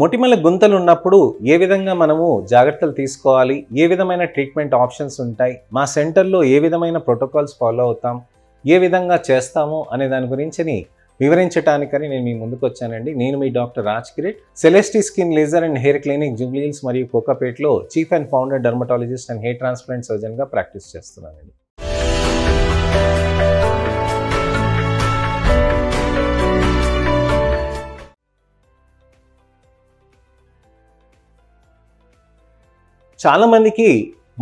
మొటిమల గుంతలు ఉన్నప్పుడు ఏ విధంగా మనము జాగ్రత్తలు తీసుకోవాలి, ఏ విధమైన ట్రీట్మెంట్ ఆప్షన్స్ ఉంటాయి, మా సెంటర్లో ఏ విధమైన ప్రోటోకాల్స్ ఫాలో అవుతాం, ఏ విధంగా చేస్తాము అనే దాని గురించి వివరించడానికని నేను మీ ముందుకు వచ్చానండి. నేను మీ doctor Raj Kirit, Celestee skin laser and hair clinic Jubilee Hills మరియు కోకాపేట్లో chief and founder dermatologist and hair transplant సర్జన్గా ప్రాక్టీస్ చేస్తున్నానండి. చాలామందికి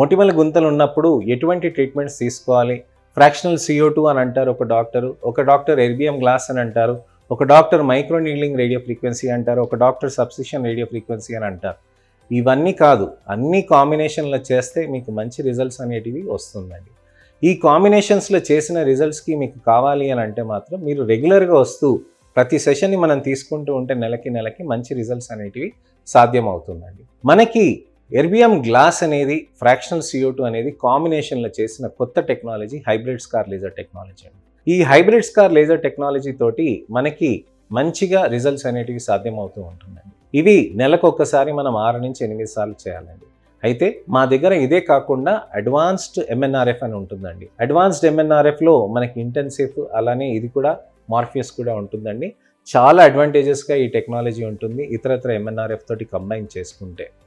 మొటిమల గుంతలు ఉన్నప్పుడు ఎటువంటి ట్రీట్మెంట్స్ తీసుకోవాలి, ఫ్రాక్షనల్ CO2 అని అంటారు ఒక డాక్టర్ ఎర్బియం గ్లాస్ అని అంటారు, ఒక doctor micro needling radio frequency అంటారు, ఒక డాక్టర్ సబ్సిషన్ రేడియో ఫ్రీక్వెన్సీ అని అంటారు. ఇవన్నీ కాదు, అన్ని కాంబినేషన్లో చేస్తే మీకు మంచి రిజల్ట్స్ అనేటివి వస్తుందండి. ఈ కాంబినేషన్స్లో చేసిన రిజల్ట్స్కి మీకు కావాలి అని అంటే మాత్రం మీరు రెగ్యులర్గా వస్తూ ప్రతి సెషన్ని మనం తీసుకుంటూ ఉంటే నెలకి మంచి రిజల్ట్స్ అనేటివి సాధ్యమవుతుందండి. మనకి ఎర్బియం గ్లాస్ అనేది, ఫ్రాక్షనల్ CO2 అనేది కాంబినేషన్లో చేసిన కొత్త technology hybrid scar laser technology అండి. ఈ హైబ్రిడ్ స్కార్ లేజర్ టెక్నాలజీ తోటి మనకి మంచిగా రిజల్ట్స్ అనేటివి సాధ్యమవుతూ ఉంటుందండి. ఇవి నెలకు ఒక్కసారి మనం 6 నుంచి 8 సార్లు చేయాలండి. అయితే మా దగ్గర ఇదే కాకుండా అడ్వాన్స్డ్ MNRF అని ఉంటుందండి. అడ్వాన్స్డ్ MNRFలో మనకి ఇంటెన్సివ్, అలానే ఇది కూడా మార్ఫియస్ కూడా ఉంటుందండి. చాలా అడ్వాంటేజెస్గా ఈ టెక్నాలజీ ఉంటుంది ఇతరత్ర MNRF తోటి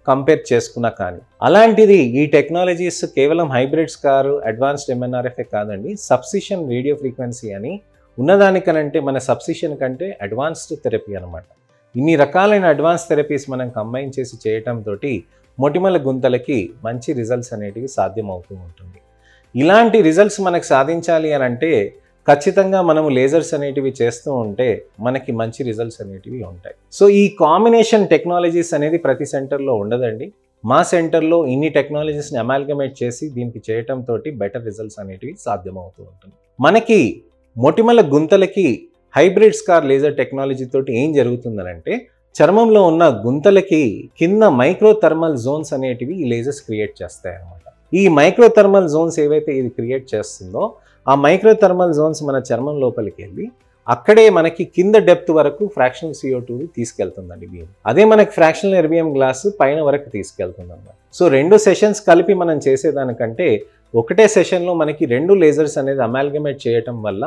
కంపేర్ చేసుకున్నా కానీ. అలాంటిది ఈ టెక్నాలజీస్ కేవలం హైబ్రిడ్ స్కార్, అడ్వాన్స్డ్ MNRF కాదండి, సబ్సిషన్ రేడియో ఫ్రీక్వెన్సీ అని ఉన్నదానికనంటే మన సబ్సిషన్ కంటే అడ్వాన్స్డ్ థెరపీ అనమాట. ఇన్ని రకాలైన అడ్వాన్స్ థెరపీస్ మనం కంబైన్ చేసి చేయటంతో మొటిమల గుంతలకి మంచి రిజల్ట్స్ అనేటివి సాధ్యమవుతూ ఉంటుంది. ఇలాంటి రిజల్ట్స్ మనకు సాధించాలి అని అంటే ఖచ్చితంగా మనము లేజర్స్ అనేటివి చేస్తూ ఉంటే మనకి మంచి రిజల్ట్స్ అనేటివి ఉంటాయి. సో ఈ కాంబినేషన్ టెక్నాలజీస్ అనేది ప్రతి సెంటర్లో ఉండదండి. మా సెంటర్లో ఇన్ని టెక్నాలజీస్ని అమాల్గమేట్ చేసి దీనికి చేయటంతో బెటర్ రిజల్ట్స్ అనేటివి సాధ్యమవుతూ ఉంటుంది. మనకి మొటిమల గుంతలకి హైబ్రిడ్ స్కార్ లేజర్ టెక్నాలజీ తోటి ఏం జరుగుతుందనంటే, చర్మంలో ఉన్న గుంతలకి కింద మైక్రో థర్మల్ జోన్స్ అనేటివి ఈ లేజర్స్ క్రియేట్ చేస్తాయి అన్నమాట. ఈ మైక్రో థర్మల్ జోన్స్ ఏవైతే ఇది క్రియేట్ చేస్తుందో ఆ మైక్రో థర్మల్ జోన్స్ మన చర్మం లోపలికి వెళ్ళి అక్కడే మనకి కింద డెప్త్ వరకు ఫ్రాక్షనల్ CO2 తీసుకెళ్తుందండి బీమ్. అదే మనకి ఫ్రాక్షనల్ ఎర్బియం గ్లాస్ పైన వరకు తీసుకెళ్తుంది అన్నమాట. సో 2 సెషన్స్ కలిపి మనం చేసేదానికంటే ఒకటే సెషన్లో మనకి 2 లేజర్స్ అనేది అమాల్గమేట్ చేయటం వల్ల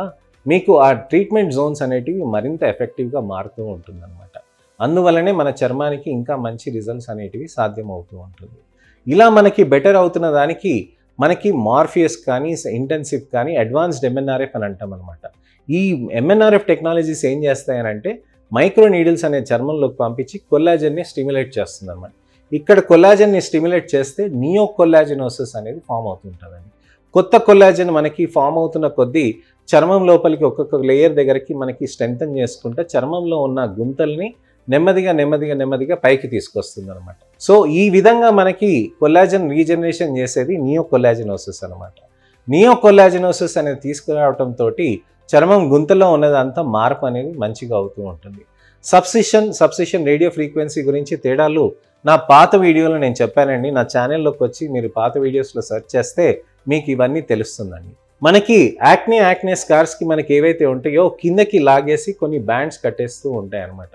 మీకు ఆ ట్రీట్మెంట్ జోన్స్ అనేటివి మరింత ఎఫెక్టివ్గా మారుతూ ఉంటుందన్నమాట. అందువల్లనే మన చర్మానికి ఇంకా మంచి రిజల్ట్స్ అనేటివి సాధ్యమవుతూ ఉంటుంది. ఇలా మనకి బెటర్ అవుతున్న దానికి మనకి మార్ఫియస్ కానీ, ఇంటెన్సివ్ కానీ, అడ్వాన్స్డ్ MNRF అని అంటాం అనమాట. ఈ MNRF టెక్నాలజీస్ ఏం చేస్తాయనంటే మైక్రో నీడిల్స్ అనే చర్మంలోకి పంపించి కొల్లాజన్ని స్టిమ్యులేట్ చేస్తుంది అనమాట. ఇక్కడ కొల్లాజన్ని స్టిమ్యులేట్ చేస్తే నియో కొల్లాజినోసిస్ అనేది ఫామ్ అవుతుంటుందండి. కొత్త కొల్లాజన్ మనకి ఫామ్ అవుతున్న కొద్దీ చర్మం లోపలికి ఒక్కొక్క లేయర్ దగ్గరికి మనకి స్ట్రెంథన్ చేసుకుంటే చర్మంలో ఉన్న గుంతల్ని నెమ్మదిగా పైకి తీసుకొస్తుంది అనమాట. సో ఈ విధంగా మనకి కొల్లాజన్ రీజనరేషన్ చేసేది నియో కొల్లాజినోసిస్ అనమాట. నియో కొల్లాజినోసిస్ అనేది తీసుకురావడంతో చర్మం గుంతలో ఉన్నదంతా మార్పు అనేది మంచిగా అవుతూ ఉంటుంది. సబ్సిషన్ రేడియో ఫ్రీక్వెన్సీ గురించి తేడాలు నా పాత వీడియోలో నేను చెప్పానండి. నా ఛానల్లోకి వచ్చి మీరు పాత వీడియోస్లో సెర్చ్ చేస్తే మీకు ఇవన్నీ తెలుస్తుందండి. మనకి యాక్నే స్కార్స్కి మనకి ఏవైతే ఉంటాయో కిందకి లాగేసి కొన్ని బ్యాండ్స్ కట్టేస్తూ ఉంటాయి అన్నమాట.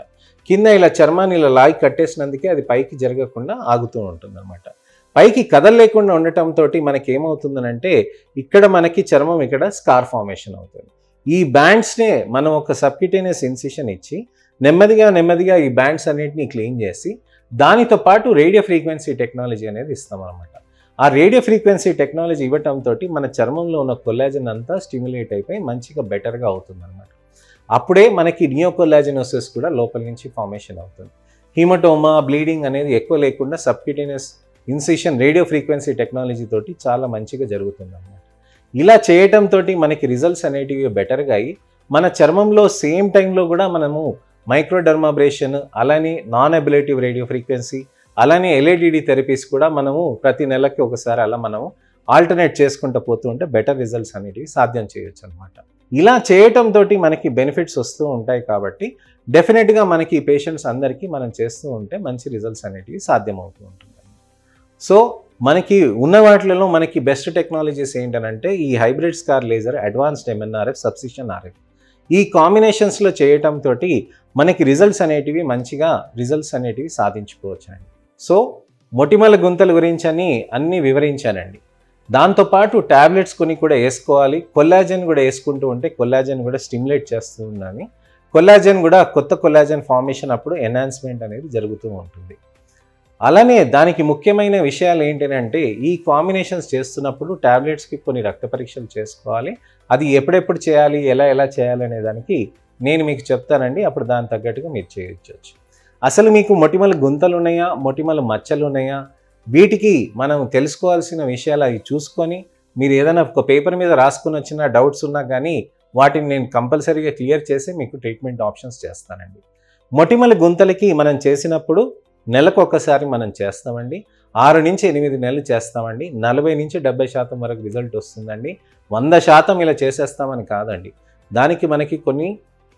కింద ఇలా చర్మాన్ని ఇలా లాగి కట్టేసినందుకే అది పైకి జరగకుండా ఆగుతూ ఉంటుంది అనమాట. పైకి కదలలేకుండా ఉండటంతో మనకి ఏమవుతుందనంటే ఇక్కడ మనకి చర్మం ఇక్కడ స్కార్ ఫార్మేషన్ అవుతుంది. ఈ బ్యాండ్స్నే మనం ఒక సబ్క్యూటేనియస్ ఇన్సిషన్ ఇచ్చి నెమ్మదిగా ఈ బ్యాండ్స్ అన్నింటినీ క్లీన్ చేసి దానితో పాటు రేడియో ఫ్రీక్వెన్సీ టెక్నాలజీ అనేది ఇస్తామన్నమాట. ఆ రేడియో ఫ్రీక్వెన్సీ టెక్నాలజీ ఇవ్వటంతో మన చర్మంలో ఉన్న కొల్లాజన్ అంతా స్టిమ్యులేట్ అయిపోయి మంచిగా బెటర్గా అవుతుంది అనమాట. అప్పుడే మనకి నియో కొల్లాజినోసిస్ కూడా లోపల నుంచి ఫార్మేషన్ అవుతుంది. హీమటోమా, బ్లీడింగ్ అనేది ఎక్కువ లేకుండా subcutaneous incision radio frequency technology తోటి చాలా మంచిగా జరుగుతుంది అన్నమాట. ఇలా చేయటంతో మనకి రిజల్ట్స్ అనేటివి బెటర్గా అయ్యి మన చర్మంలో సేమ్ టైంలో కూడా మనము మైక్రోడర్మాబ్రేషన్, అలానే నాన్ అబిలేటివ్ రేడియో ఫ్రీక్వెన్సీ, అలానే LADD థెరపీస్ కూడా మనము ప్రతి నెలకి ఒకసారి అలా మనము ఆల్టర్నేట్ చేసుకుంటూ పోతూ ఉంటే బెటర్ రిజల్ట్స్ అనేటివి సాధ్యం చేయొచ్చు అనమాట. ఇలా చేయటంతో మనకి బెనిఫిట్స్ వస్తూ ఉంటాయి కాబట్టి డెఫినెట్గా మనకి పేషెంట్స్ అందరికీ మనం చేస్తూ ఉంటే మంచి రిజల్ట్స్ అనేటివి సాధ్యమవుతూ ఉంటుంది. సో మనకి ఉన్న వాటిలలో మనకి బెస్ట్ టెక్నాలజీస్ ఏంటనంటే ఈ hybrid scar laser, advanced MNRF, subcision RF. ఈ కాంబినేషన్స్లో చేయటంతో మనకి రిజల్ట్స్ అనేటివి సాధించుకోవచ్చండి. సో మొటిమల గుంతల గురించి అన్నీ వివరించానండి. దాంతోపాటు ట్యాబ్లెట్స్ కొన్ని కూడా వేసుకోవాలి. కొల్లాజన్ కూడా వేసుకుంటూ ఉంటే కొల్లాజన్ కూడా స్టిమ్యులేట్ చేస్తూ ఉండాలి. కొల్లాజన్ కూడా కొత్త కొల్లాజన్ ఫార్మేషన్ అప్పుడు ఎన్హాన్స్మెంట్ అనేది జరుగుతూ ఉంటుంది. అలానే దానికి ముఖ్యమైన విషయాలు ఏంటంటే ఈ కాంబినేషన్స్ చేస్తున్నప్పుడు ట్యాబ్లెట్స్కి కొన్ని రక్త పరీక్షలు చేసుకోవాలి. అది ఎప్పుడెప్పుడు చేయాలి, ఎలా చేయాలి అనే దానికి నేను మీకు చెప్తానండి. అప్పుడు దాని తగ్గట్టుగా మీరు చేయొచ్చు. అసలు మీకు మొటిమల గుంతలు ఉన్నాయా, మొటిమల మచ్చలు ఉన్నాయా, వీటికి మనం తెలుసుకోవాల్సిన విషయాలు అవి చూసుకొని మీరు ఏదైనా ఒక పేపర్ మీద రాసుకుని వచ్చిన డౌట్స్ ఉన్నా కానీ వాటిని నేను కంపల్సరీగా క్లియర్ చేసి మీకు ట్రీట్మెంట్ ఆప్షన్స్ చేస్తానండి. మొటిమల గుంతలకి మనం చేసినప్పుడు నెలకు ఒక్కసారి మనం చేస్తామండి. 6 నుంచి 8 నెలలు చేస్తామండి. 40 నుంచి 70% వరకు రిజల్ట్ వస్తుందండి. 100% ఇలా చేసేస్తామని కాదండి. దానికి మనకి కొన్ని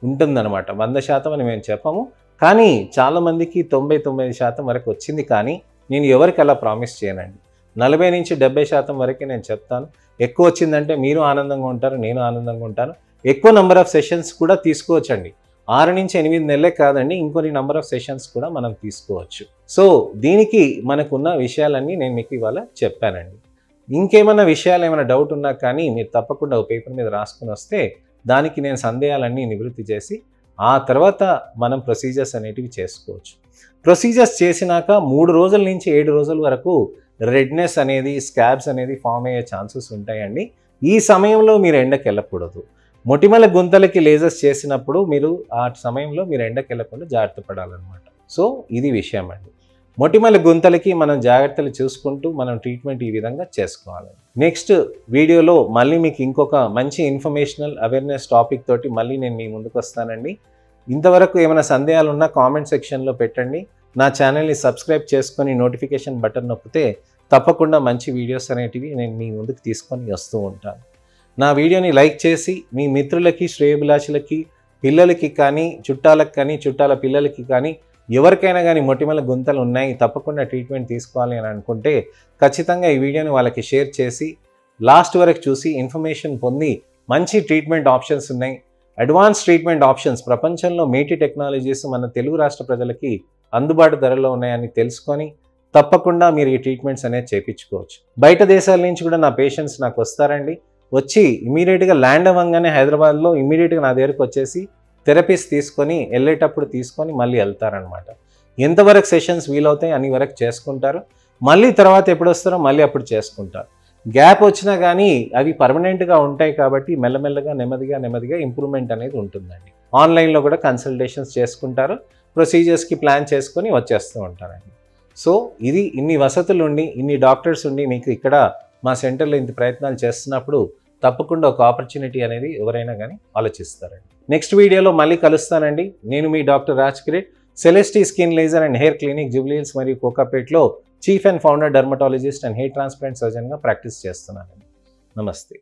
ఉంటుందన్నమాట. 100% అని మేము చెప్పము. కానీ చాలామందికి 90-95% వరకు వచ్చింది. కానీ నేను ఎవరికి అలా ప్రామిస్ చేయనండి. 40 నుంచి 70% వరకే నేను చెప్తాను. ఎక్కువ వచ్చిందంటే మీరు ఆనందంగా ఉంటారు, నేను ఆనందంగా ఉంటాను. ఎక్కువ నెంబర్ ఆఫ్ సెషన్స్ కూడా తీసుకోవచ్చండి. 6 నుంచి 8 నెలలే కాదండి, ఇంకొన్ని నెంబర్ ఆఫ్ సెషన్స్ కూడా మనం తీసుకోవచ్చు. సో దీనికి మనకున్న విషయాలన్నీ నేను మీకు ఇవాళ చెప్పానండి. ఇంకేమైనా విషయాలు ఏమైనా డౌట్ ఉన్నా కానీ మీరు తప్పకుండా ఒక పేపర్ మీద రాసుకుని వస్తే దానికి నేను సందేహాలన్నీ నివృత్తి చేసి ఆ తర్వాత మనం ప్రొసీజర్స్ అనేటివి చేసుకోవచ్చు. ప్రొసీజర్స్ చేసినాక 3 రోజుల నుంచి 7 రోజుల వరకు రెడ్నెస్ అనేది, స్కాబ్స్ అనేది ఫామ్ అయ్యే ఛాన్సెస్ ఉంటాయండి. ఈ సమయంలో మీరు ఎండకి వెళ్ళకూడదు. మొటిమల గుంతలకి లేజర్స్ చేసినప్పుడు మీరు ఆ సమయంలో మీరు ఎండకి వెళ్ళకుండా జాగ్రత్త పడాలన్నమాట. సో ఇది విషయం అండి. మొటిమల గుంతలకి మనం జాగ్రత్తలు చూసుకుంటూ మనం ట్రీట్మెంట్ ఈ విధంగా చేసుకోవాలి. నెక్స్ట్ వీడియోలో మళ్ళీ మీకు ఇంకొక మంచి ఇన్ఫర్మేషనల్ అవేర్నెస్ టాపిక్ తోటి మళ్ళీ నేను మీ ముందుకు వస్తానండి. ఇంతవరకు ఏమైనా సందేహాలు ఉన్నా కామెంట్ సెక్షన్లో పెట్టండి. నా ఛానల్ని సబ్స్క్రైబ్ చేసుకొని నోటిఫికేషన్ బటన్ నొక్కితే తప్పకుండా మంచి వీడియోస్ అనేటివి నేను మీ ముందుకు తీసుకొని వస్తూ ఉంటాను. నా వీడియోని లైక్ చేసి మీ మిత్రులకి, శ్రేయోభిలాషులకి, పిల్లలకి కానీ, చుట్టాలకు కానీ, చుట్టాల పిల్లలకి కానీ ఎవరికైనా కానీ మొటిమల గుంతలు ఉన్నాయి, తప్పకుండా ట్రీట్మెంట్ తీసుకోవాలి అని అనుకుంటే ఖచ్చితంగా ఈ వీడియోని వాళ్ళకి షేర్ చేసి లాస్ట్ వరకు చూసి ఇన్ఫర్మేషన్ పొంది మంచి ట్రీట్మెంట్ ఆప్షన్స్ ఉన్నాయి, అడ్వాన్స్ ట్రీట్మెంట్ ఆప్షన్స్ ప్రపంచంలో మేటి టెక్నాలజీస్ మన తెలుగు రాష్ట్ర ప్రజలకి అందుబాటు ధరలో ఉన్నాయని తెలుసుకొని తప్పకుండా మీరు ఈ ట్రీట్మెంట్స్ అనేది చేయించుకోవచ్చు. బయట దేశాల నుంచి కూడా నా పేషెంట్స్ నాకు వస్తారండి. వచ్చి ఇమీడియట్గా ల్యాండ్ అవ్వగానే హైదరాబాద్లో ఇమీడియట్గా నా దగ్గరకు వచ్చేసి థెరపీస్ తీసుకొని వెళ్ళేటప్పుడు తీసుకొని మళ్ళీ వెళ్తారనమాట. ఎంతవరకు సెషన్స్ వీలవుతాయి అన్ని వరకు చేసుకుంటారు. మళ్ళీ తర్వాత ఎప్పుడు వస్తారో మళ్ళీ అప్పుడు చేసుకుంటారు. గ్యాప్ వచ్చినా కానీ అవి పర్మనెంట్గా ఉంటాయి కాబట్టి మెల్లమెల్లగా నెమ్మదిగా ఇంప్రూవ్మెంట్ అనేది ఉంటుందండి. ఆన్లైన్లో కూడా కన్సల్టేషన్స్ చేసుకుంటారు, ప్రొసీజర్స్కి ప్లాన్ చేసుకొని వచ్చేస్తూ ఉంటారండి. సో ఇది ఇన్ని వసతులు ఉండి, ఇన్ని డాక్టర్స్ ఉండి మీకు ఇక్కడ మా సెంటర్లో ఇంత ప్రయత్నాలు చేస్తున్నప్పుడు తప్పకుండా ఒక ఆపర్చునిటీ అనేది ఎవరైనా కానీ ఆలోచిస్తారండి. నెక్స్ట్ వీడియోలో మళ్ళీ కలుస్తానండి. నేను మీ doctor Raj Kirit, Celestee skin laser and hair clinic, Jubilee Hills మరియు కోకాపేట్లో chief and founder dermatologist and hair transplant సర్జన్గా ప్రాక్టీస్ చేస్తున్నానండి. నమస్తే.